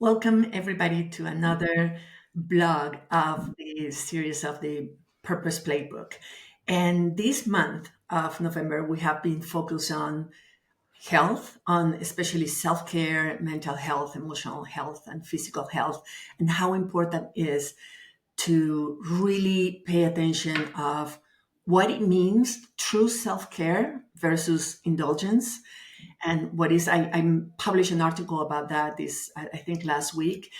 Welcome, everybody, to another blog of the series of the Purpose Playbook. And this month of November, we have been focused on health, on especially self care, mental health, emotional health, and physical health, and how important it is to really pay attention of what it means true self care versus indulgence and what is I published an article about that this I think last week,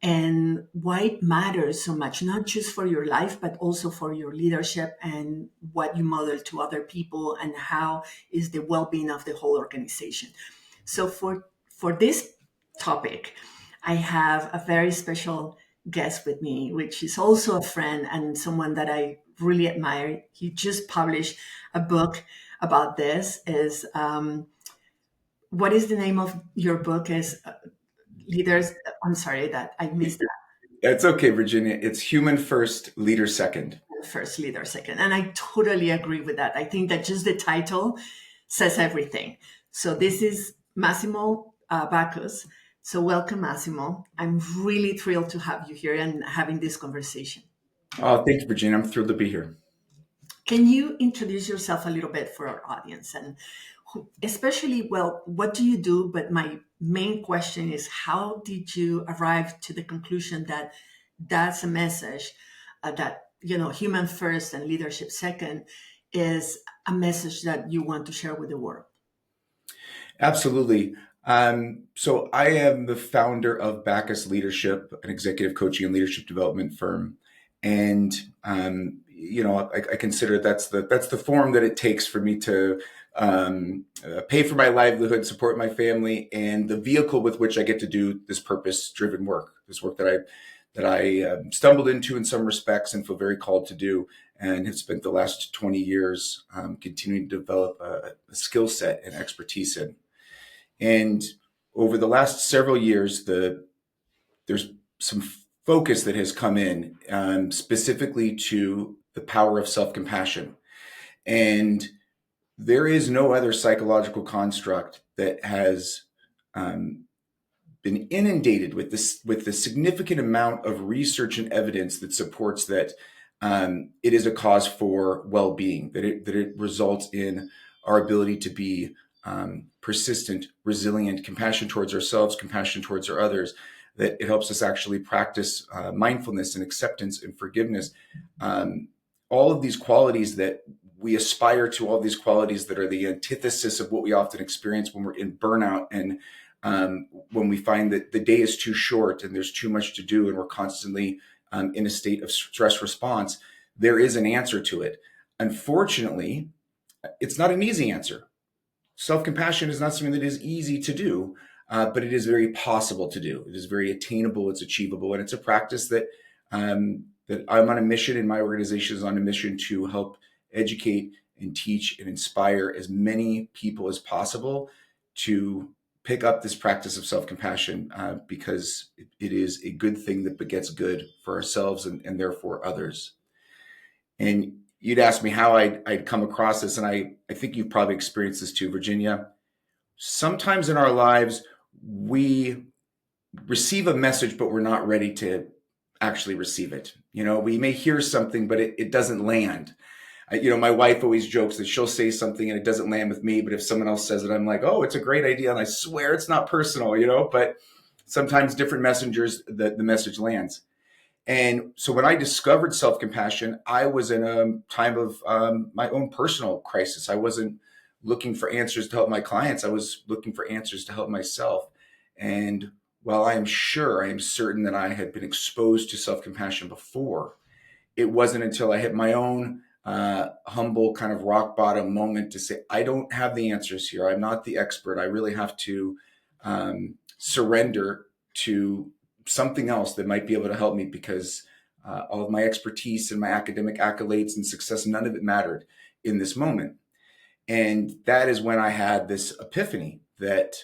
and why it matters so much, not just for your life but also for your leadership and what you model to other people and how is the well-being of the whole organization. So for this topic, I have a very special guest with me, which is also a friend and someone that I really admire. He just published a book about this. Is What is the name of your book? Is Leaders? I'm sorry that I missed It's okay, Virginia. It's human first, leader second. that first, leader second. And I totally agree with that. I think that just the title says everything. So this is Massimo Backus. So welcome, Massimo. I'm really thrilled to have you here and having this conversation. Oh, thank you, Virginia. I'm thrilled to be here. Can you introduce yourself a little bit for our audience and especially, well, what do you do? But my main question is, how did you arrive to the conclusion that that's a message that, human first and leadership second is a message that you want to share with the world? Absolutely. So I am the founder of Backus Leadership, an executive coaching and leadership development firm. And I consider that's the form that it takes for me to pay for my livelihood, support my family, and the vehicle with which I get to do this purpose-driven work, this work that I stumbled into in some respects and feel very called to do, and have spent the last 20 years continuing to develop a skill set and expertise in. And over the last several years, there's some focus that has come in specifically to the power of self-compassion. And there is no other psychological construct that has been inundated with the significant amount of research and evidence that supports that it is a cause for well-being, that it results in our ability to be persistent, resilient, compassion towards ourselves, compassion towards our others, that it helps us actually practice mindfulness and acceptance and forgiveness. All of these qualities that we aspire to, all these qualities that are the antithesis of what we often experience when we're in burnout and when we find that the day is too short and there's too much to do and we're constantly in a state of stress response, there is an answer to it. Unfortunately, it's not an easy answer. Self-compassion is not something that is easy to do, but it is very possible to do. It is very attainable, it's achievable, and it's a practice that that I'm on a mission, and my organization is on a mission to help educate and teach and inspire as many people as possible to pick up this practice of self-compassion because it is a good thing that begets good for ourselves and therefore others. And you'd ask me how I'd come across this, and I think you've probably experienced this too, Virginia. Sometimes in our lives, we receive a message, but we're not ready to actually receive it. We may hear something, but it doesn't land. My wife always jokes that she'll say something and it doesn't land with me, but if someone else says it, I'm like, oh, it's a great idea. And I swear it's not personal, but sometimes different messengers, the message lands. And so when I discovered self-compassion, I was in a time of my own personal crisis. I wasn't looking for answers to help my clients. I was looking for answers to help myself. And while I am certain that I had been exposed to self-compassion before, it wasn't until I hit my own humble kind of rock bottom moment to say, I don't have the answers here. I'm not the expert. I really have to surrender to something else that might be able to help me, because all of my expertise and my academic accolades and success, none of it mattered in this moment. And that is when I had this epiphany that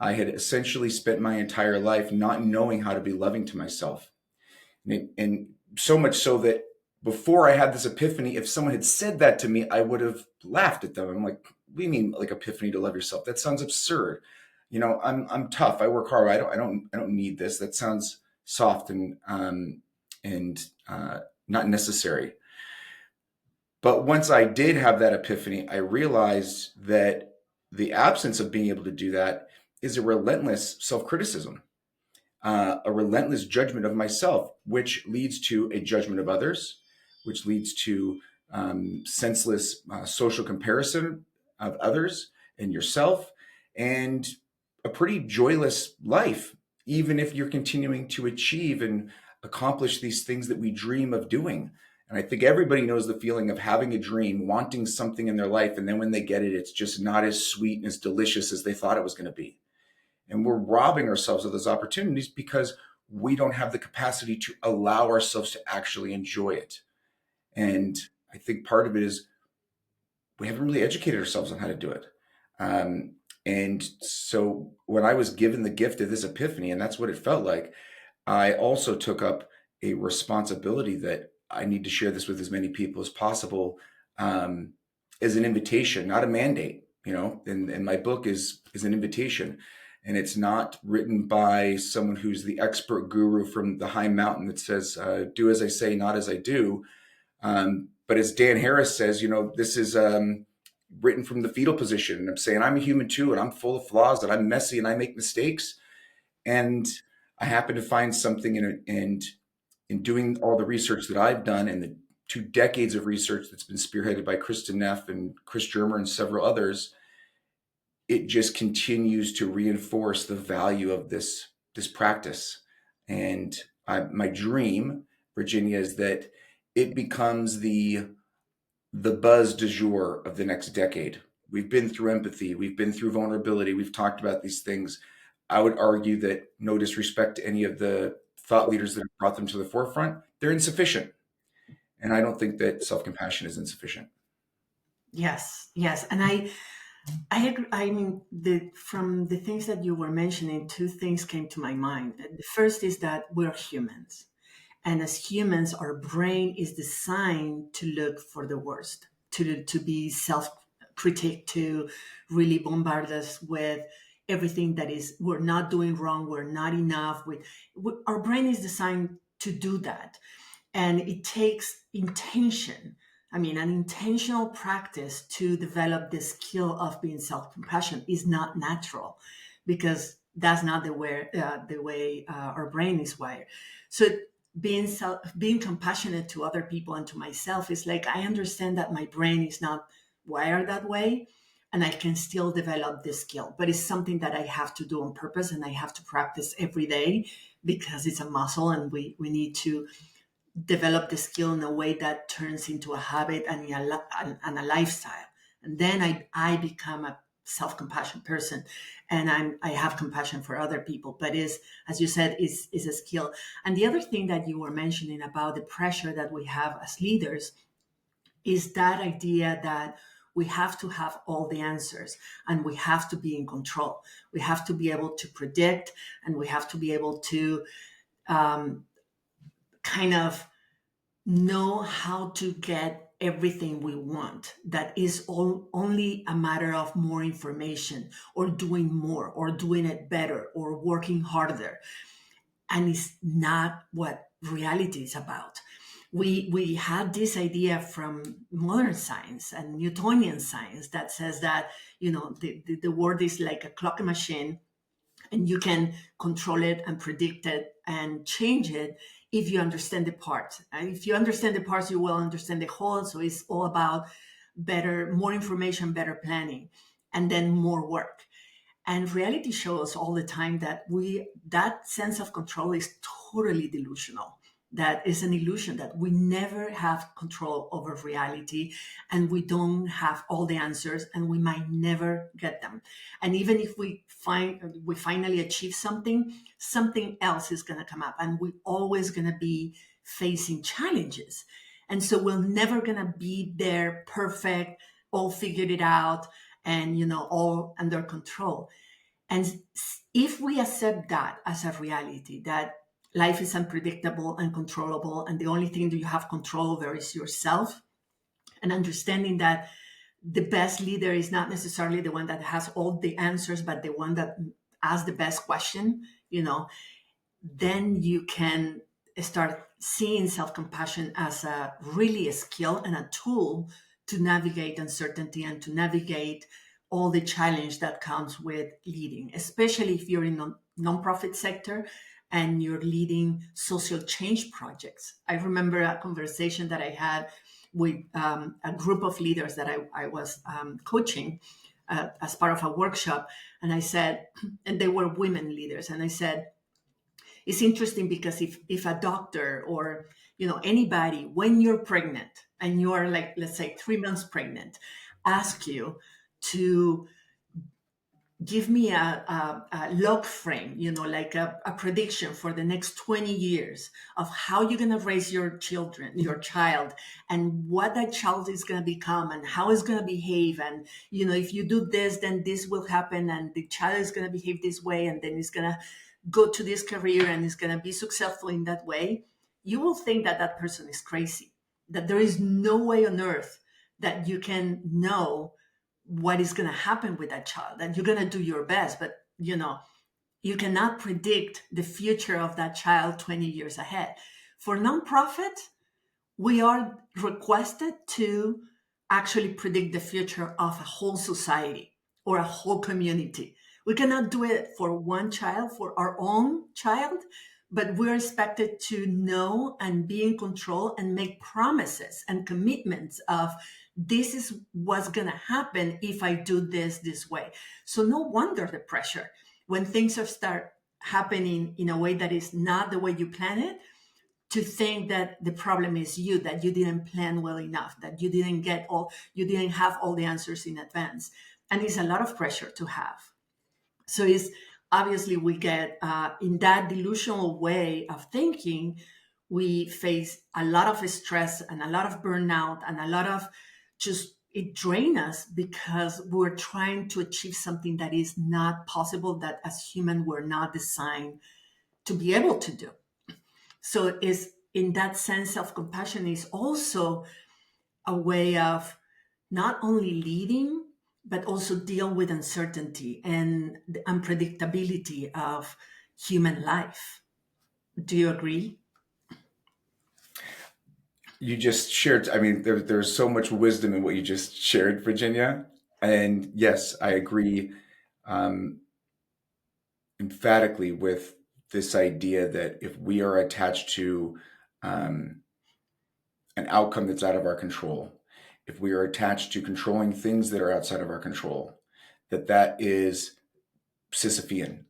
I had essentially spent my entire life not knowing how to be loving to myself. And so much so that before I had this epiphany, if someone had said that to me, I would have laughed at them. I'm like, what do you mean, like, epiphany to love yourself? That sounds absurd. I'm tough. I work hard. I don't need this. That sounds soft and not necessary. But once I did have that epiphany, I realized that the absence of being able to do that is a relentless self criticism, a relentless judgment of myself, which leads to a judgment of others, which leads to senseless social comparison of others and yourself, and a pretty joyless life, even if you're continuing to achieve and accomplish these things that we dream of doing. And I think everybody knows the feeling of having a dream, wanting something in their life, and then when they get it, it's just not as sweet and as delicious as they thought it was going to be. And we're robbing ourselves of those opportunities because we don't have the capacity to allow ourselves to actually enjoy it. And I think part of it is we haven't really educated ourselves on how to do it. And so when I was given the gift of this epiphany, and that's what it felt like, I also took up a responsibility that I need to share this with as many people as possible, as an invitation, not a mandate. And my book is an invitation, and it's not written by someone who's the expert guru from the high mountain that says, "Do as I say, not as I do." But as Dan Harris says, this is written from the fetal position, and I'm saying I'm a human too, and I'm full of flaws, and I'm messy, and I make mistakes, and I happen to find something in it, and in doing all the research that I've done and the 2 decades of research that's been spearheaded by Kristen Neff and Chris Germer and several others, it just continues to reinforce the value of this practice. And my dream, Virginia, is that it becomes the buzz du jour of the next decade. We've been through empathy, we've been through vulnerability, we've talked about these things. I would argue that, no disrespect to any of the thought leaders that have brought them to the forefront, they're insufficient. And I don't think that self compassion is insufficient. Yes, yes, and I agree. I mean, from the things that you were mentioning, two things came to my mind. The first is that we're humans, and as humans, our brain is designed to look for the worst, to be self-critic, to really bombard us with everything that is we're not doing wrong, we're not enough. Our brain is designed to do that, and it takes intention. I mean, an intentional practice to develop the skill of being self-compassion is not natural, because that's not the way our brain is wired. So being compassionate to other people and to myself is like, I understand that my brain is not wired that way, and I can still develop this skill, but it's something that I have to do on purpose, and I have to practice every day, because it's a muscle, and we need to develop the skill in a way that turns into a habit and a lifestyle. And then I become a self-compassion person, and I have compassion for other people. But is, as you said, is a skill. And the other thing that you were mentioning about the pressure that we have as leaders is that idea that we have to have all the answers, and we have to be in control. We have to be able to predict, and we have to be able to kind of know how to get everything we want. That is only a matter of more information, or doing more, or doing it better, or working harder. And it's not what reality is about. We had this idea from modern science and Newtonian science that says that, the world is like a clock machine, and you can control it and predict it and change it if you understand the parts. And if you understand the parts, you will understand the whole. So it's all about more information, better planning, and then more work. And reality shows all the time that that sense of control is totally delusional. That is an illusion, that we never have control over reality, and we don't have all the answers, and we might never get them. And even if we finally achieve something else is going to come up, and we're always going to be facing challenges. And so we're never going to be there perfect, all figured it out, and all under control. And if we accept that as a reality, that life is unpredictable, uncontrollable, and the only thing that you have control over is yourself, and understanding that the best leader is not necessarily the one that has all the answers, but the one that asks the best question, then you can start seeing self-compassion as a really a skill and a tool to navigate uncertainty and to navigate all the challenge that comes with leading, especially if you're in nonprofit sector and you're leading social change projects. I remember a conversation that I had with a group of leaders that I was coaching as part of a workshop. And I said, and they were women leaders, and I said, it's interesting because if a doctor or anybody, when you're pregnant and you're like, let's say 3 months pregnant, ask you to give me a log frame, like a prediction for the next 20 years of how you're going to raise your child, and what that child is going to become and how it's going to behave. And, if you do this, then this will happen. And the child is going to behave this way. And then it's going to go to this career and is going to be successful in that way. You will think that that person is crazy, that there is no way on earth that you can know what is going to happen with that child, and you're going to do your best, but you cannot predict the future of that child 20 years ahead. For nonprofit, we are requested to actually predict the future of a whole society or a whole community. We cannot do it for one child, for our own child, but we're expected to know and be in control and make promises and commitments of, this is what's going to happen if I do this way. So no wonder the pressure when things are start happening in a way that is not the way you plan it, to think that the problem is you, that you didn't plan well enough, that you didn't have all the answers in advance. And it's a lot of pressure to have. So it's obviously we get in that delusional way of thinking, we face a lot of stress and a lot of burnout and a lot of just, it drains us because we're trying to achieve something that is not possible, that as human we're not designed to be able to do. So is in that sense of compassion is also a way of not only leading, but also deal with uncertainty and the unpredictability of human life. Do you agree? You just shared, I mean, there's so much wisdom in what you just shared, Virginia. And yes, I agree um, emphatically with this idea that if we are attached to um, an outcome that's out of our control, if we are attached to controlling things that are outside of our control, that is Sisyphean,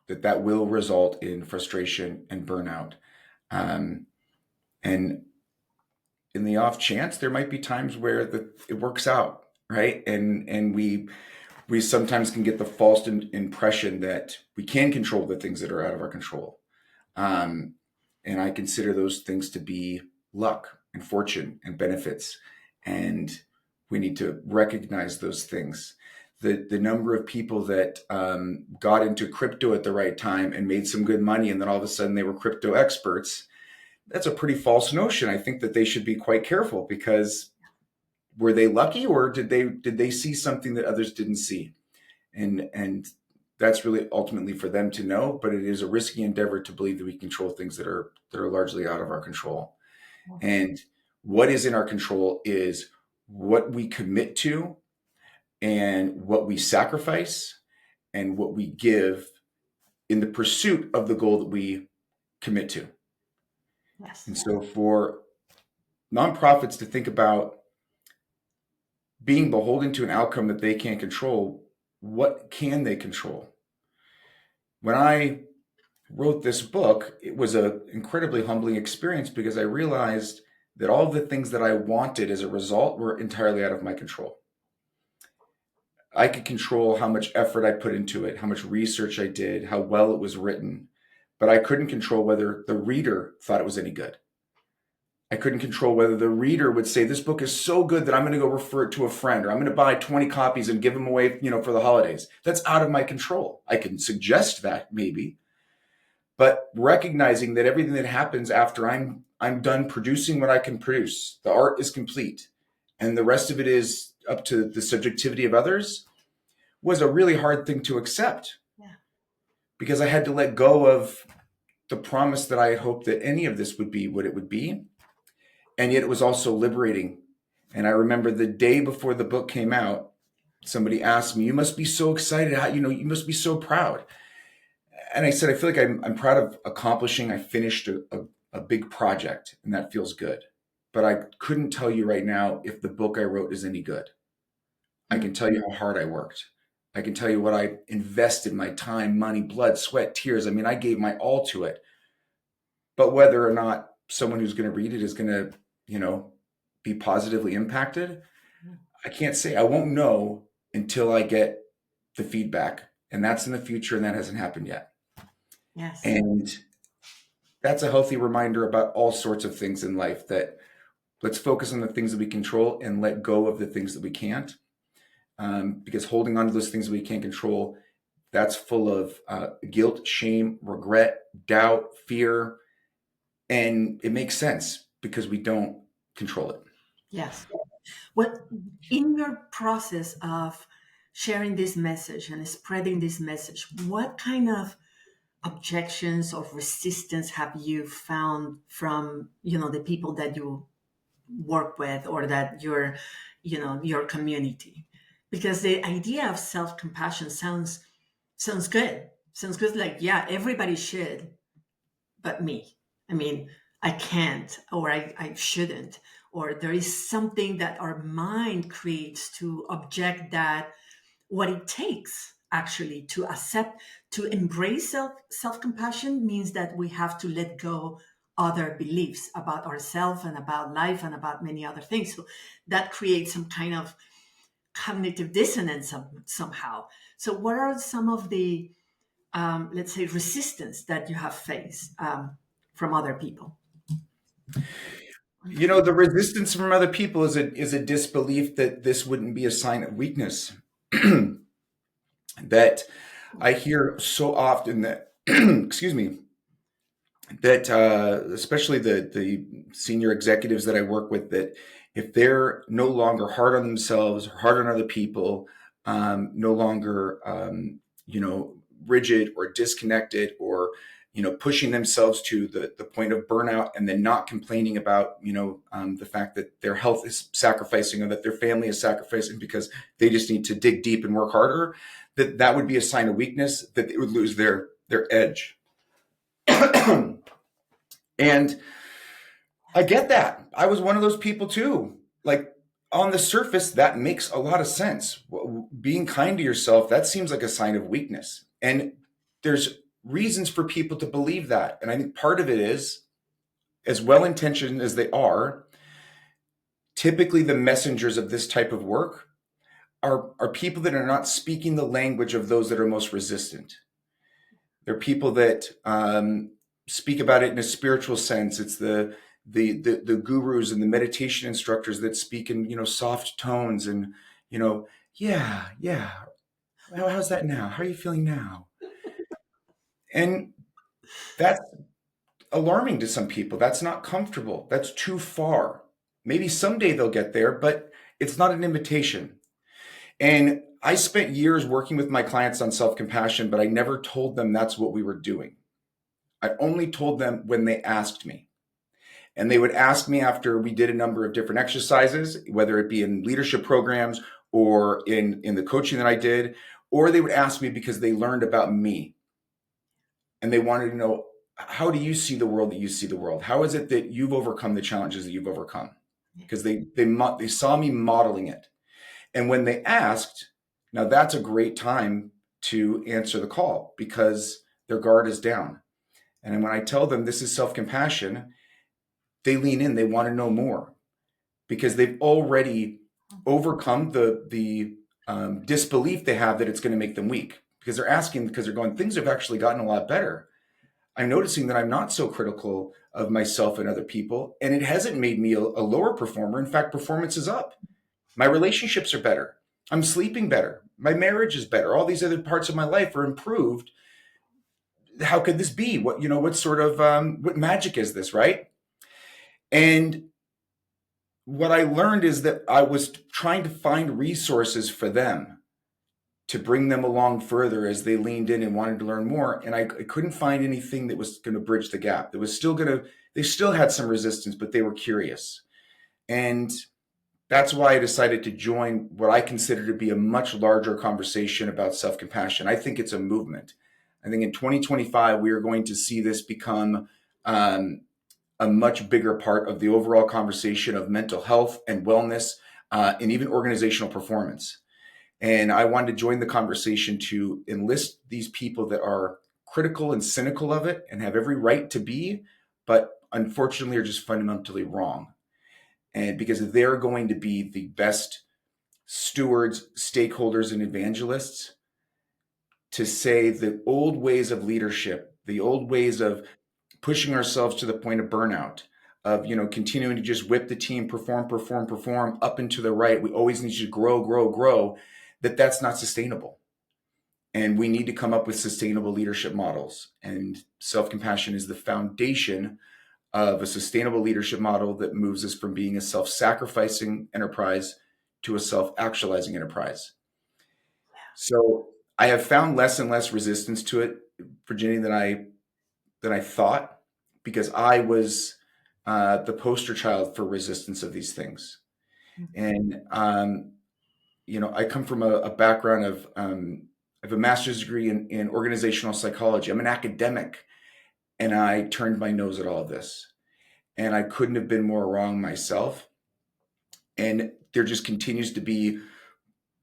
that will result in frustration and burnout. Um, and in the off chance, there might be times where it works out, right? And we sometimes can get the false impression that we can control the things that are out of our control. Um, and I consider those things to be luck and fortune and benefits. And we need to recognize those things. The number of people that got into crypto at the right time and made some good money, and then all of a sudden they were crypto experts, that's a pretty false notion. I think that they should be quite careful, because were they lucky, or did they see something that others didn't see? And that's really ultimately for them to know, but it is a risky endeavor to believe that we control things that are largely out of our control. And what is in our control is what we commit to and what we sacrifice and what we give in the pursuit of the goal that we commit to. Yes. And so for nonprofits to think about being beholden to an outcome that they can't control, what can they control? When I wrote this book, it was an incredibly humbling experience, because I realized that all of the things that I wanted as a result were entirely out of my control. I could control how much effort I put into it, how much research I did, how well it was written, but I couldn't control whether the reader thought it was any good. I couldn't control whether the reader would say, this book is so good that I'm going to go refer it to a friend, or I'm going to buy 20 copies and give them away, for the holidays. That's out of my control. I can suggest that maybe, but recognizing that everything that happens after I'm done producing what I can produce, the art is complete, and the rest of it is up to the subjectivity of others, was a really hard thing to accept, Yeah. because I had to let go of the promise that I had hoped that any of this would be what it would be. And yet it was also liberating. And I remember the day before the book came out, somebody asked me, "You must be so excited. How, you must be so proud." And I said, "I feel like I'm proud of accomplishing. I finished a big project, and that feels good. But I couldn't tell you right now if the book I wrote is any good. I can Mm. tell you how hard I worked. I can tell you what I invested, my time, money, blood, sweat, tears. I mean, I gave my all to it. But whether or not someone who's going to read it is going to, you know, be positively impacted, Mm. I can't say. I won't know until I get the feedback. And that's in the future, and that hasn't happened yet. Yes. And that's a healthy reminder about all sorts of things in life, that let's focus on the things that we control and let go of the things that we can't. Because holding on to those things that we can't control, that's full of guilt, shame, regret, doubt, fear. And it makes sense because we don't control it. Yes. What in your process of sharing this message and spreading this message, what kind of objections or resistance have you found from, the people that you work with, or that your community? Because the idea of self-compassion sounds good. Sounds good, like, yeah, everybody should, but me. I mean, I can't, or I shouldn't, or there is something that our mind creates to object that what it takes actually to accept, to embrace self-compassion means that we have to let go other beliefs about ourselves and about life and about many other things. So that creates some kind of cognitive dissonance somehow. So what are some of the let's say resistance that you have faced from other people? You know, the resistance from other people is a disbelief that this wouldn't be a sign of weakness. That I hear so often that, excuse me, that especially the senior executives that I work with, that if they're no longer hard on themselves, hard on other people, no longer rigid or disconnected, or pushing themselves to the point of burnout, and then not complaining about the fact that their health is sacrificing or that their family is sacrificing because they just need to dig deep and work harder, that would be a sign of weakness, that they would lose their edge. And I get that. I was one of those people too. Like, on the surface, that makes a lot of sense. Being kind to yourself, that seems like a sign of weakness. And there's reasons for people to believe that. And I think part of it is, as well intentioned as they are, typically the messengers of this type of work are people that are not speaking the language of those that are most resistant. They're people that speak about it in a spiritual sense. It's the gurus and the meditation instructors that speak in soft tones, and yeah, yeah. How's that now? How are you feeling now? And that's alarming to some people. That's not comfortable. That's too far. Maybe someday they'll get there, but it's not an invitation. And I spent years working with my clients on self compassion, but I never told them that's what we were doing. I only told them when they asked me. And they would ask me after we did a number of different exercises, whether it be in leadership programs or in the coaching that I did, or they would ask me because they learned about me and they wanted to know, how do you see the world that you see the world? How is it that you've overcome the challenges that you've overcome? Because they saw me modeling it. And when they asked, now that's a great time to answer the call because their guard is down. And when I tell them this is self-compassion, they lean in, they want to know more because they've already overcome the disbelief they have that it's going to make them weak, because they're asking, because they're going, things have actually gotten a lot better. I'm noticing that I'm not so critical of myself and other people, and it hasn't made me a lower performer. In fact, performance is up. My relationships are better. I'm sleeping better. My marriage is better. All these other parts of my life are improved. How could this be? What sort of what magic is this, right? And what I learned is that I was trying to find resources for them to bring them along further as they leaned in and wanted to learn more. And I couldn't find anything that was going to bridge the gap. That was still going to, they still had some resistance, but they were curious. And that's why I decided to join what I consider to be a much larger conversation about self compassion. I think it's a movement. I think in 2025, we are going to see this become a much bigger part of the overall conversation of mental health and wellness and even organizational performance. And I wanted to join the conversation to enlist these people that are critical and cynical of it and have every right to be, but unfortunately are just fundamentally wrong. And because they're going to be the best stewards, stakeholders, and evangelists to say the old ways of leadership, the old ways of pushing ourselves to the point of burnout, of continuing to just whip the team, perform up and to the right. We always need to grow. That's not sustainable. And we need to come up with sustainable leadership models. And self-compassion is the foundation of a sustainable leadership model that moves us from being a self-sacrificing enterprise to a self-actualizing enterprise. So I have found less and less resistance to it, Virginia, than I thought, because I was the poster child for resistance of these things. And I come from a background of I have a master's degree in organizational psychology. I'm an academic, and I turned my nose at all of this. And I couldn't have been more wrong myself. And there just continues to be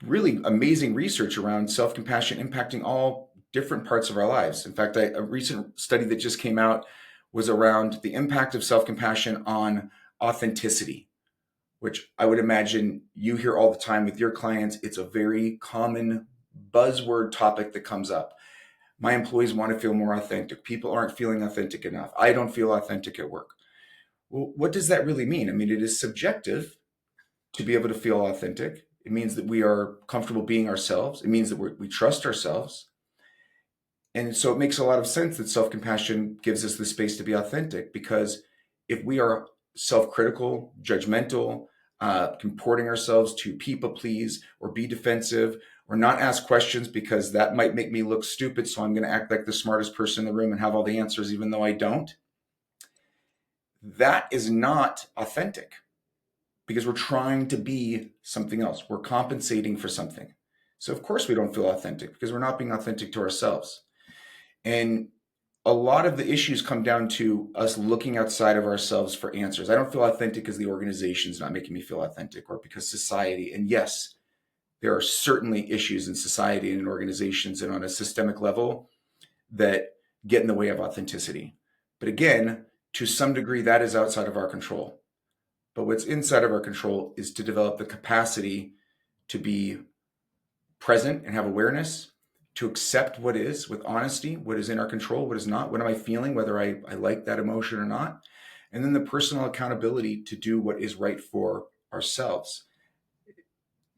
really amazing research around self-compassion impacting all different parts of our lives. In fact, a recent study that just came out was around the impact of self-compassion on authenticity, which I would imagine you hear all the time with your clients. It's a very common buzzword topic that comes up. My employees want to feel more authentic. People aren't feeling authentic enough. I don't feel authentic at work. Well, what does that really mean? I mean, it is subjective to be able to feel authentic. It means that we are comfortable being ourselves. It means that we trust ourselves. And so it makes a lot of sense that self-compassion gives us the space to be authentic, because if we are self-critical, judgmental, comporting ourselves to people please or be defensive or not ask questions because that might make me look stupid, so I'm going to act like the smartest person in the room and have all the answers even though I don't, that is not authentic, because we're trying to be something else. We're compensating for something. So of course we don't feel authentic, because we're not being authentic to ourselves. And a lot of the issues come down to us looking outside of ourselves for answers. I don't feel authentic because the organization's not making me feel authentic, or because society. And yes, there are certainly issues in society and in organizations and on a systemic level that get in the way of authenticity. But again, to some degree, that is outside of our control. But what's inside of our control is to develop the capacity to be present and have awareness, to accept what is with honesty, what is in our control, what is not, what am I feeling, whether I like that emotion or not. And then the personal accountability to do what is right for ourselves,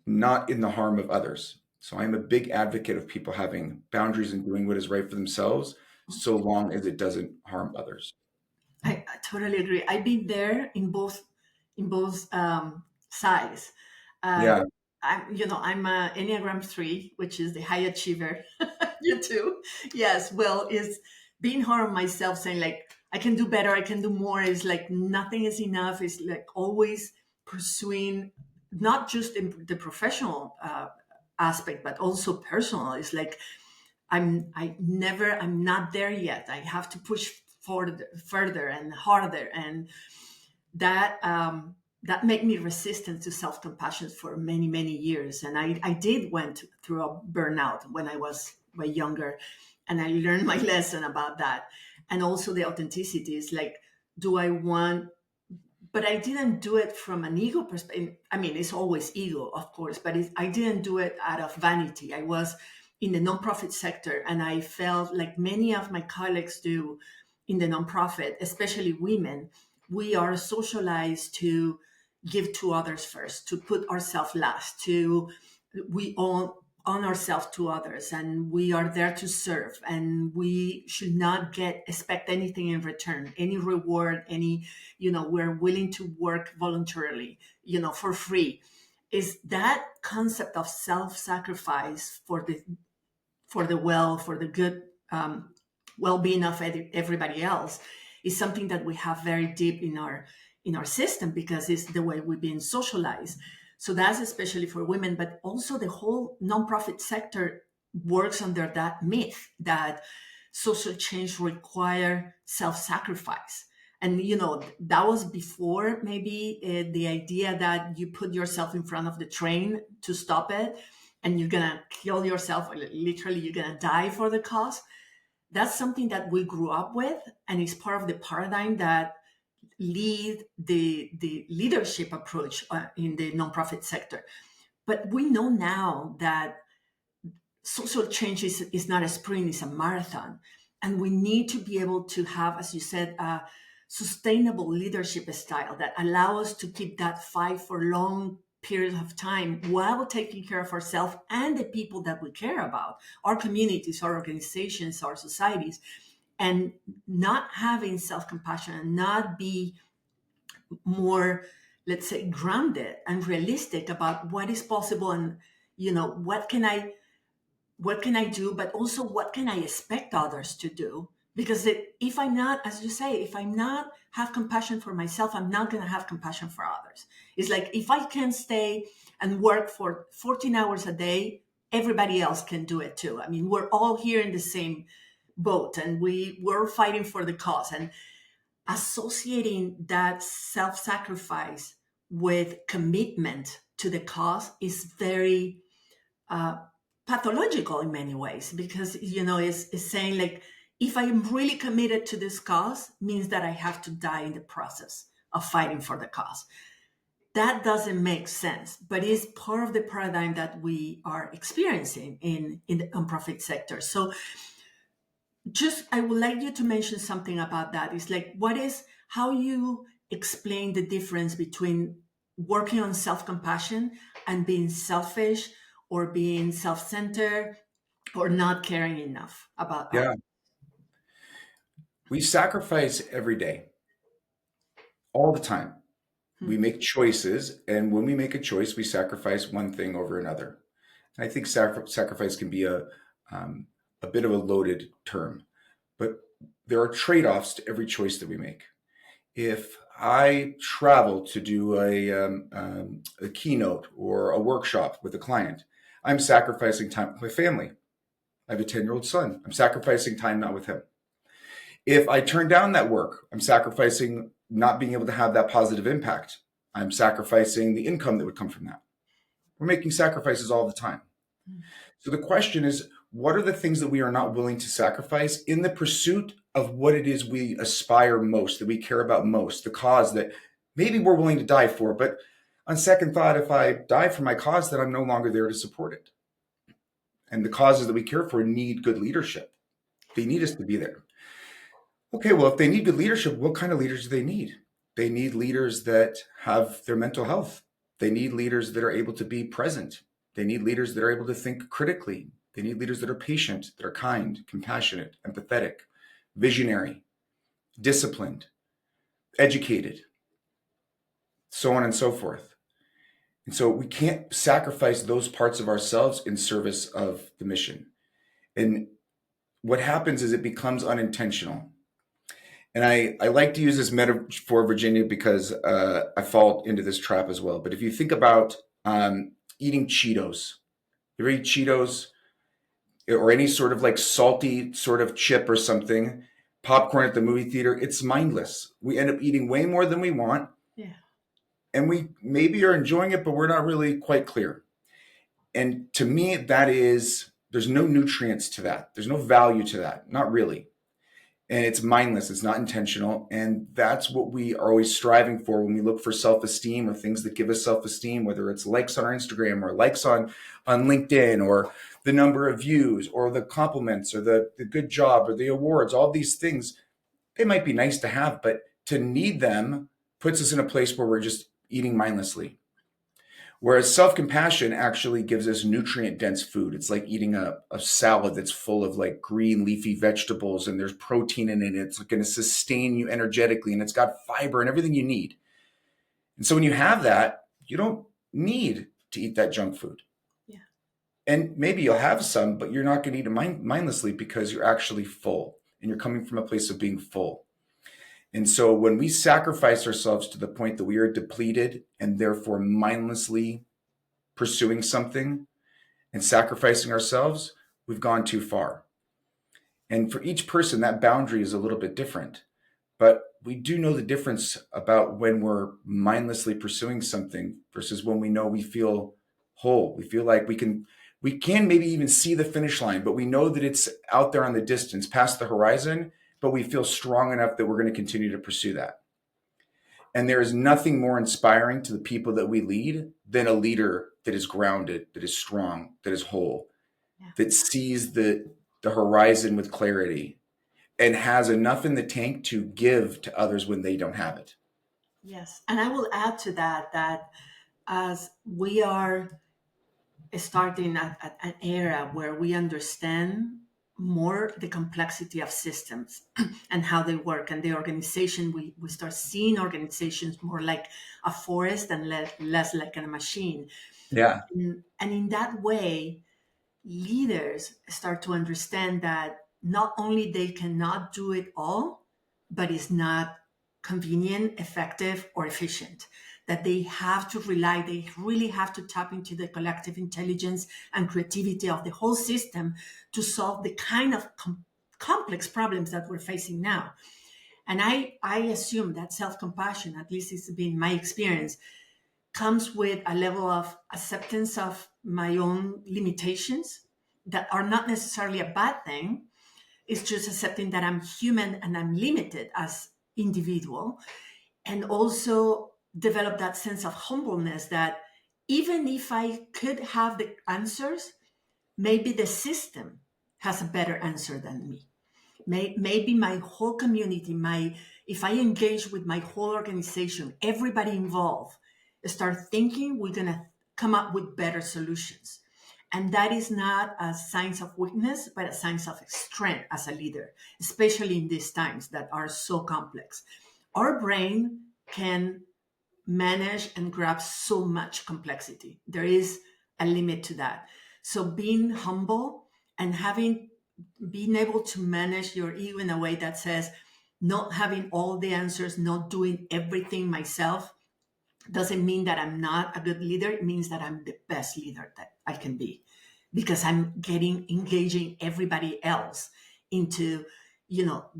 not in the harm of others. So I'm a big advocate of people having boundaries and doing what is right for themselves, so long as it doesn't harm others. I totally agree. I've been there in both sides. Uh, Yeah. I'm a Enneagram 3, which is the high achiever. You too? Yes. Well, it's being hard on myself, saying like I can do better, I can do more. It's like nothing is enough. It's like always pursuing not just in the professional aspect, but also personal. It's like I'm not there yet. I have to push forward, further and harder, and that made me resistant to self compassion for many years. And I did went through a burnout when I was way younger, and I learned my lesson about that. And also the authenticity is like, do I want? But I didn't do it from an ego perspective. I mean, it's always ego, of course, but I didn't do it out of vanity. I was in the nonprofit sector, and I felt like many of my colleagues do in the nonprofit, especially women. We are socialized to give to others first, to put ourselves last, to we all on ourselves to others, and we are there to serve, and we should not expect anything in return, any reward, any, we're willing to work voluntarily, for free. Is that concept of self-sacrifice for the good well-being of everybody else is something that we have very deep in our system, because it's the way we've been socialized. So that's especially for women, but also the whole nonprofit sector works under that myth that social change require self-sacrifice. And that was before maybe the idea that you put yourself in front of the train to stop it, and you're gonna kill yourself, or literally you're gonna die for the cause. That's something that we grew up with, and it's part of the paradigm that lead the leadership approach in the nonprofit sector. But we know now that social change is not a sprint, it's a marathon. And we need to be able to have, as you said, a sustainable leadership style that allow us to keep that fight for long periods of time while taking care of ourselves and the people that we care about, our communities, our organizations, our societies, and not having self-compassion and not be more, let's say, grounded and realistic about what is possible, and what can I do, but also what can I expect others to do? Because if I'm not, as you say, if I'm not have compassion for myself, I'm not going to have compassion for others. It's like if I can stay and work for 14 hours a day, everybody else can do it too. I mean, we're all here in the same boat, and we're fighting for the cause. And associating that self-sacrifice with commitment to the cause is very uh, pathological in many ways, because it's saying, like, if I'm really committed to this cause, means that I have to die in the process of fighting for the cause. That doesn't make sense, but it's part of the paradigm that we are experiencing in the nonprofit sector. So just, I would like you to mention something about that. It's like, how you explain the difference between working on self-compassion and being selfish, or being self-centered, or not caring enough about others. Yeah. We sacrifice every day, all the time. We Hmm. make choices, and when we make a choice, we sacrifice one thing over another. And I think sacrifice can be a bit of a loaded term, but there are trade-offs to every choice that we make. If I travel to do a keynote or a workshop with a client, I'm sacrificing time with my family. I have a 10-year-old son. I'm sacrificing time not with him. If I turn down that work, I'm sacrificing not being able to have that positive impact. I'm sacrificing the income that would come from that. We're making sacrifices all the time. So the question is, what are the things that we are not willing to sacrifice in the pursuit of what it is we aspire most, that we care about most, the cause that maybe we're willing to die for? But on second thought, if I die for my cause, then I'm no longer there to support it. And the causes that we care for need good leadership. They need us to be there. Okay, well, if they need good leadership, what kind of leaders do they need? They need leaders that have their mental health. They need leaders that are able to be present. They need leaders that are able to think critically. They need leaders that are patient, that are kind, compassionate, empathetic, visionary, disciplined, educated, so on and so forth. And so we can't sacrifice those parts of ourselves in service of the mission. And what happens is it becomes unintentional. And I like to use this metaphor, Virginia, because I fall into this trap as well. But if you think about eating Cheetos, you ever eat Cheetos or any sort of like salty sort of chip or something, popcorn at the movie theater, it's mindless. We end up eating way more than we want. Yeah. And we maybe are enjoying it, but we're not really quite clear. And to me, there's no nutrients to that. There's no value to that. Not really. And it's mindless. It's not intentional. And that's what we are always striving for when we look for self-esteem or things that give us self-esteem, whether it's likes on our Instagram or likes on LinkedIn or the number of views or the compliments or the good job or the awards, all these things. They might be nice to have, but to need them puts us in a place where we're just eating mindlessly. Whereas self-compassion actually gives us nutrient-dense food. It's like eating a salad that's full of like green leafy vegetables and there's protein in it. It's going to sustain you energetically and it's got fiber and everything you need. And so when you have that, you don't need to eat that junk food. Yeah. And maybe you'll have some, but you're not going to eat it mindlessly because you're actually full and you're coming from a place of being full. And so when we sacrifice ourselves to the point that we are depleted and therefore mindlessly pursuing something and sacrificing ourselves, we've gone too far. And for each person, that boundary is a little bit different. But we do know the difference about when we're mindlessly pursuing something versus when we know we feel whole. We feel like we can maybe even see the finish line, but we know that it's out there on the distance, past the horizon, but we feel strong enough that we're going to continue to pursue that. And there is nothing more inspiring to the people that we lead than a leader that is grounded, that is strong, that is whole, Yeah. that sees the horizon with clarity and has enough in the tank to give to others when they don't have it. Yes. And I will add to that that as we are starting at an era where we understand more the complexity of systems and how they work and the organization, we start seeing organizations more like a forest and less like a machine. Yeah. And in that way, leaders start to understand that not only they cannot do it all, but it's not convenient, effective, or efficient. That they have to rely, they really have to tap into the collective intelligence and creativity of the whole system to solve the kind of complex problems that we're facing now. And I assume that self-compassion, at least it's been my experience, comes with a level of acceptance of my own limitations that are not necessarily a bad thing. It's just accepting that I'm human and I'm limited as individual, and also develop that sense of humbleness that even if I could have the answers, maybe the system has a better answer than me. Maybe my whole community, my if I engage with my whole organization, everybody involved, start thinking, we're gonna come up with better solutions. And that is not a sign of weakness, but a sign of strength as a leader, especially in these times that are so complex. Our brain can manage and grab so much complexity. There is a limit to that. So being humble and having being able to manage your ego in a way that says not having all the answers, not doing everything myself, doesn't mean that I'm not a good leader. It means that I'm the best leader that I can be because I'm getting engaging everybody else into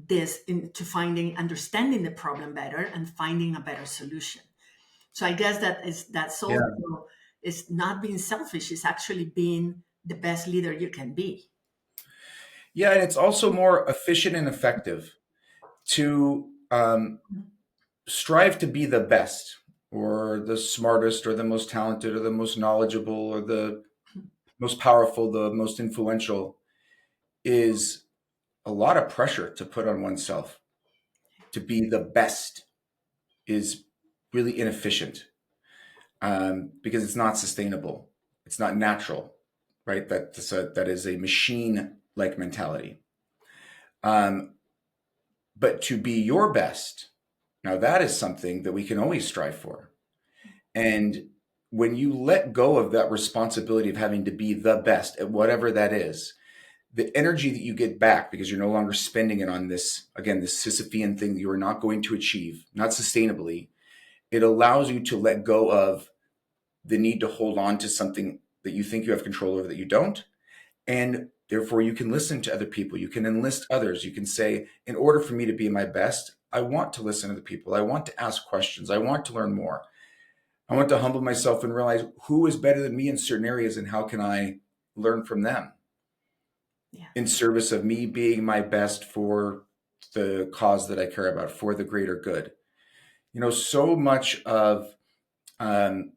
this into finding understanding the problem better and finding a better solution. So I guess that's Yeah. also is not being selfish, it's actually being the best leader you can be. Yeah. And it's also more efficient and effective to strive to be the best or the smartest or the most talented or the most knowledgeable or the most powerful, the most influential is a lot of pressure to put on oneself. To be the best is really inefficient because it's not sustainable. It's not natural, right? That is a machine like mentality. Um, but to be your best, now that is something that we can always strive for. And when you let go of that responsibility of having to be the best at whatever that is, the energy that you get back because you're no longer spending it on this, again, this Sisyphean thing that you are not going to achieve, not sustainably, it allows you to let go of the need to hold on to something that you think you have control over that you don't. And therefore, you can listen to other people. You can enlist others. You can say, in order for me to be my best, I want to listen to the people. I want to ask questions. I want to learn more. I want to humble myself and realize who is better than me in certain areas and how can I learn from them Yeah. in service of me being my best for the cause that I care about, for the greater good. So much of um,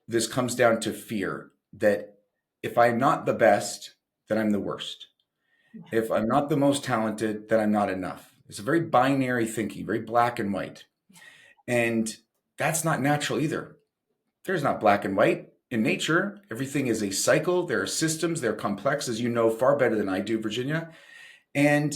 this comes down to fear that if I'm not the best, then I'm the worst. Yeah. If I'm not the most talented, then I'm not enough. It's a very binary thinking, very black and white. And that's not natural either. There's not black and white in nature. Everything is a cycle. There are systems. They're complex, as you know far better than I do, Virginia. And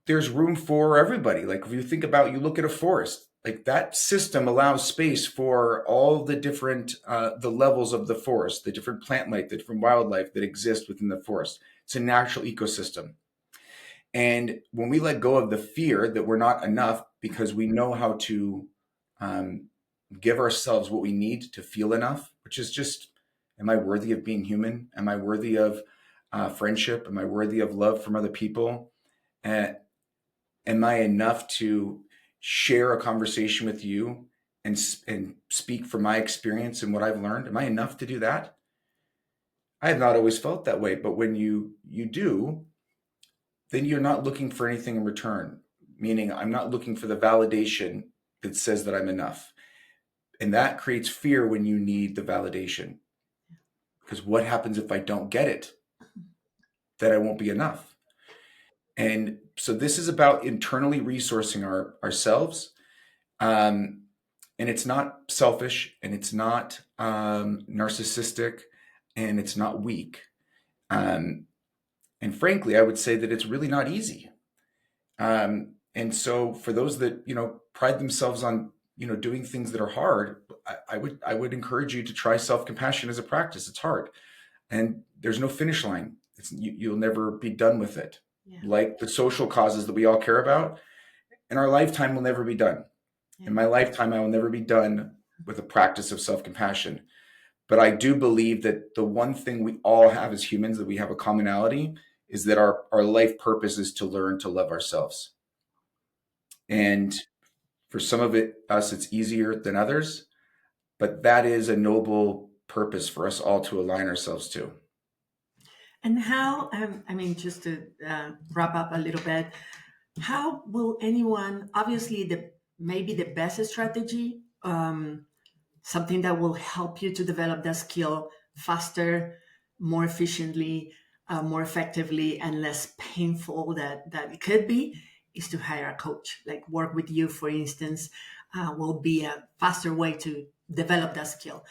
there's room for everybody. Like if you think about, you look at a forest, like that system allows space for all the different, the levels of the forest, the different plant life, the different wildlife that exist within the forest. It's a natural ecosystem. And when we let go of the fear that we're not enough because we know how to um, give ourselves what we need to feel enough, which is just, am I worthy of being human? Am I worthy of friendship? Am I worthy of love from other people? And am I enough to share a conversation with you and speak from my experience and what I've learned? Am I enough to do that? I have not always felt that way, but when you do, then you're not looking for anything in return. Meaning, I'm not looking for the validation that says that I'm enough, and that creates fear when you need the validation. Because what happens if I don't get it? That I won't be enough. And so this is about internally resourcing ourselves. Um, and it's not selfish, and it's not narcissistic, and it's not weak. Um, and frankly, I would say that it's really not easy. And so for those that, pride themselves on, doing things that are hard, I would encourage you to try self-compassion as a practice. It's hard, and there's no finish line. You'll never be done with it. Yeah. Like the social causes that we all care about, in our lifetime will never be done. Yeah. In my lifetime, I will never be done with a practice of self-compassion. But I do believe that the one thing we all have as humans, that we have a commonality, is that our life purpose is to learn to love ourselves. And for some of us, it's easier than others, but that is a noble purpose for us all to align ourselves to. And how, I mean, just to wrap up a little bit, how will anyone, obviously, maybe the best strategy, something that will help you to develop that skill faster, more efficiently, more effectively, and less painful that it could be, is to hire a coach. Like work with you, for instance, will be a faster way to develop that skill.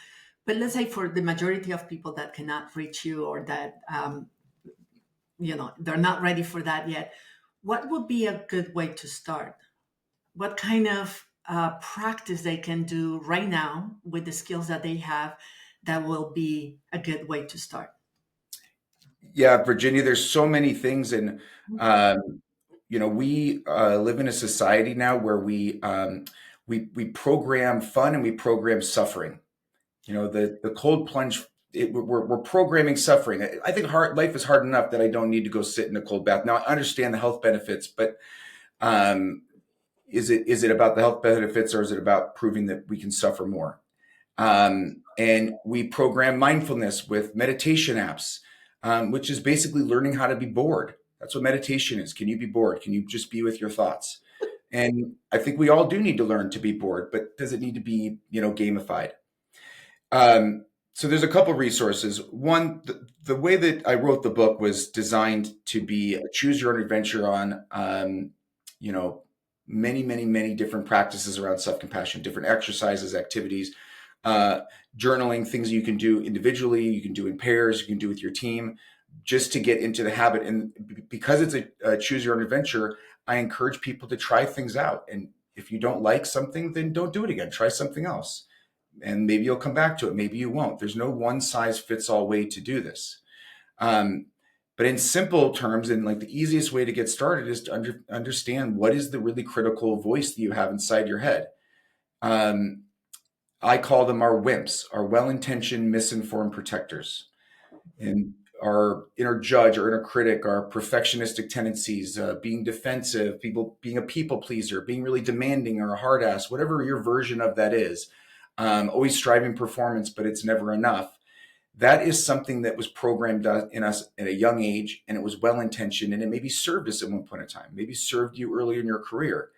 But let's say for the majority of people that cannot reach you, or that they're not ready for that yet, what would be a good way to start? What kind of practice they can do right now with the skills that they have that will be a good way to start? Yeah, Virginia, there's so many things. And, we live in a society now where we program fun and we program suffering. The cold plunge, we're programming suffering. I think life is hard enough that I don't need to go sit in a cold bath. Now, I understand the health benefits, but um, is it about the health benefits, or is it about proving that we can suffer more? And we program mindfulness with meditation apps, which is basically learning how to be bored. That's what meditation is. Can you be bored? Can you just be with your thoughts? And I think we all do need to learn to be bored, but does it need to be, gamified? So there's a couple resources. One, the way that I wrote the book was designed to be a choose your own adventure on, many, many, many different practices around self-compassion, different exercises, activities, uh, journaling, things you can do individually, you can do in pairs, you can do with your team, just to get into the habit. And because it's a choose your own adventure, I encourage people to try things out. And if you don't like something, then don't do it again. Try something else. And maybe you'll come back to it. Maybe you won't. There's no one size fits all way to do this. Um, but in simple terms, and like the easiest way to get started is to understand what is the really critical voice that you have inside your head. Um, I call them our wimps, our well-intentioned, misinformed protectors. And our inner judge, our inner critic, our perfectionistic tendencies, being defensive, being a people pleaser, being really demanding, or a hard ass, whatever your version of that is, always striving performance, but it's never enough. That is something that was programmed in us at a young age, and it was well intentioned, and it maybe served us at one point in time, maybe served you earlier in your career,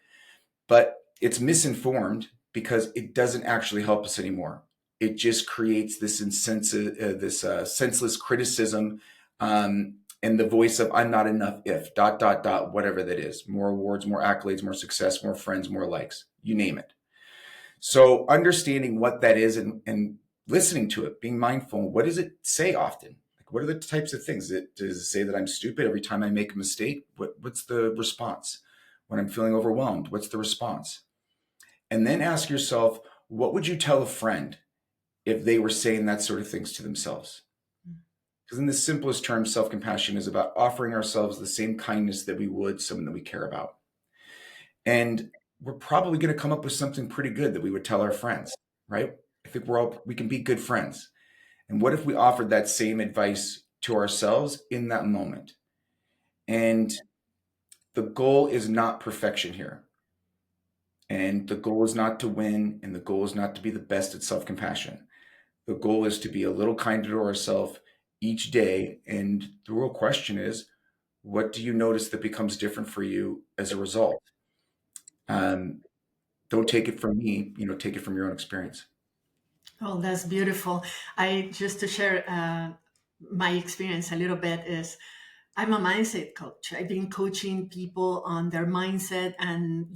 but it's misinformed because it doesn't actually help us anymore. It just creates this senseless criticism, and the voice of "I'm not enough if dot dot dot," whatever that is. More awards, more accolades, more success, more friends, more likes. You name it. So understanding what that is and listening to it, being mindful. What does it say often? Like, what are the types of things? Does it say that I'm stupid every time I make a mistake? What's the response? When I'm feeling overwhelmed, what's the response? And then ask yourself, what would you tell a friend if they were saying that sort of things to themselves? Because in the simplest terms, self-compassion is about offering ourselves the same kindness that we would someone that we care about. And we're probably going to come up with something pretty good that we would tell our friends, right? I think we can be good friends. And what if we offered that same advice to ourselves in that moment? And the goal is not perfection here. And the goal is not to win, and the goal is not to be the best at self-compassion. The goal is to be a little kinder to ourselves each day. And the real question is, what do you notice that becomes different for you as a result? Um, don't take it from me, take it from your own experience. Oh, that's beautiful. I just to share my experience a little bit is I'm a mindset coach. I've been coaching people on their mindset and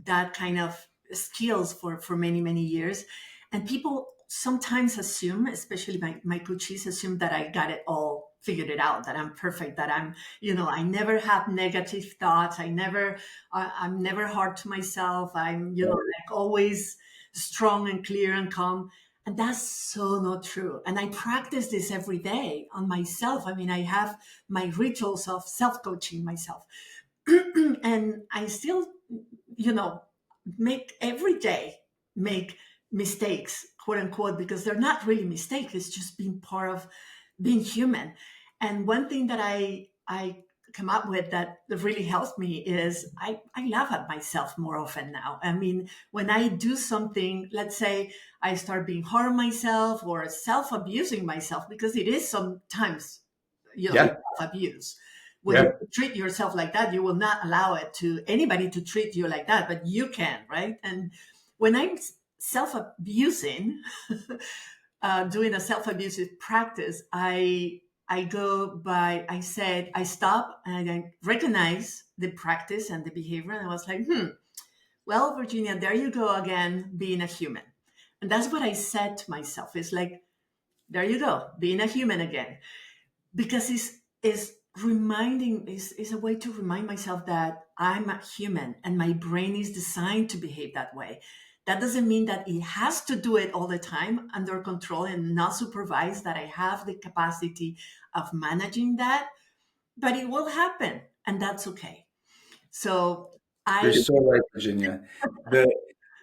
that kind of skills for many many years. And people sometimes assume, especially my coaches, assume that I got it all figured it out, that I'm perfect, that I never have negative thoughts. I'm never hard to myself. I'm like always strong and clear and calm. And that's so not true. And I practice this every day on myself. I mean, I have my rituals of self coaching myself. And I still, you know, make every day make mistakes, quote unquote, because they're not really mistakes. It's just being part of being human. And one thing that I come up with that really helps me is I laugh at myself more often now. I mean, when I do something, let's say I start being hard on myself or self-abusing myself, because it is sometimes, Yeah, self-abuse. When yeah, you treat yourself like that, you will not allow it to anybody to treat you like that, but you can, right? And when I'm self-abusing, doing a self-abusive practice, I go by, I said, I stop and I recognize the practice and the behavior. And I was like, well, Virginia, there you go again, being a human. And that's what I said to myself. It's like, there you go, being a human again. Because it's reminding, is a way to remind myself that I'm a human and my brain is designed to behave that way. That doesn't mean that it has to do it all the time under control and not supervised, that I have the capacity of managing that, but it will happen and that's okay. So you're I, so right, Virginia. The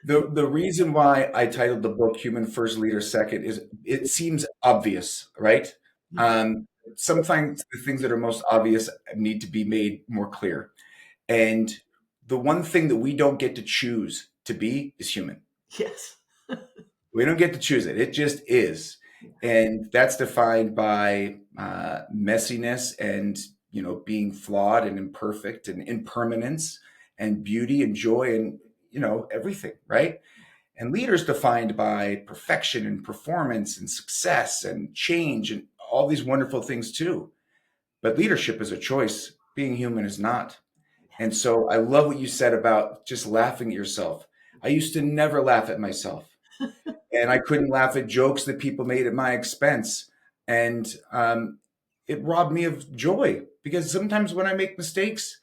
the reason why I titled the book "Human First, Leader Second" is it seems obvious, right? yeah, Um, Sometimes the things that are most obvious need to be made more clear. And the one thing that we don't get to choose to be is human. yes, We don't get to choose it. It just is. And that's defined by messiness and, being flawed and imperfect and impermanence and beauty and joy and, everything, right? And leaders defined by perfection and performance and success and change and all these wonderful things too. But leadership is a choice. Being human is not. And so I love what you said about just laughing at yourself. I used to never laugh at myself, and I couldn't laugh at jokes that people made at my expense. And it robbed me of joy because sometimes when I make mistakes,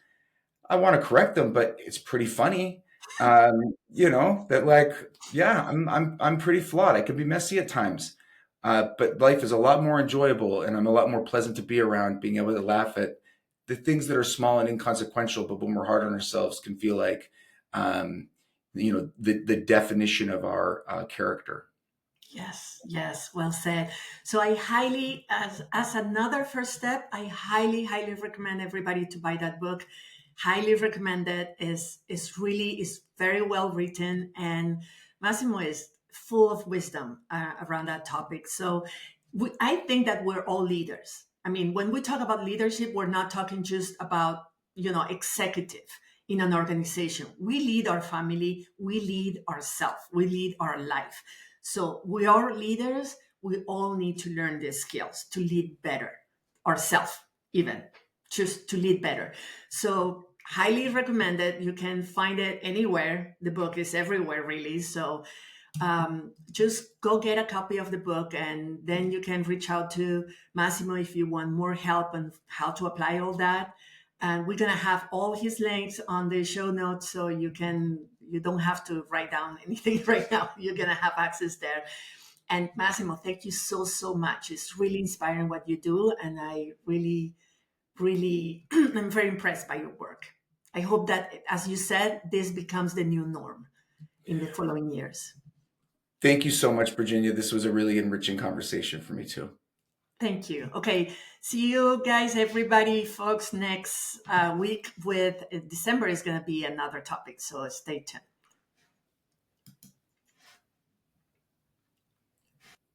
I want to correct them, but it's pretty funny. That like, yeah, I'm pretty flawed. I can be messy at times. But life is a lot more enjoyable and I'm a lot more pleasant to be around, being able to laugh at the things that are small and inconsequential, but when we're hard on ourselves can feel like, the definition of our character. yes, yes, well said. So I highly, as another first step, I highly, highly recommend everybody to buy that book. Highly recommend it. Is very well written, and Massimo is full of wisdom around that topic. So I think that we're all leaders. I mean, when we talk about leadership, we're not talking just about executive in an organization. We lead our family, we lead ourselves, we lead our life. So we are leaders. We all need to learn these skills to lead better ourselves, even just to lead better. So highly recommended. You can find it anywhere. The book is everywhere, really. So just go get a copy of the book, and then you can reach out to Massimo if you want more help on how to apply all that. And we're gonna have all his links on the show notes, so you don't have to write down anything right now. You're gonna have access there. And Massimo, thank you so much. It's really inspiring what you do, and I really I'm very impressed by your work. I hope that, as you said, this becomes the new norm in the following years. Thank you so much, Virginia. This was a really enriching conversation for me too. Thank you. Okay. See you guys, everybody, folks, next week with December is going to be another topic. So stay tuned.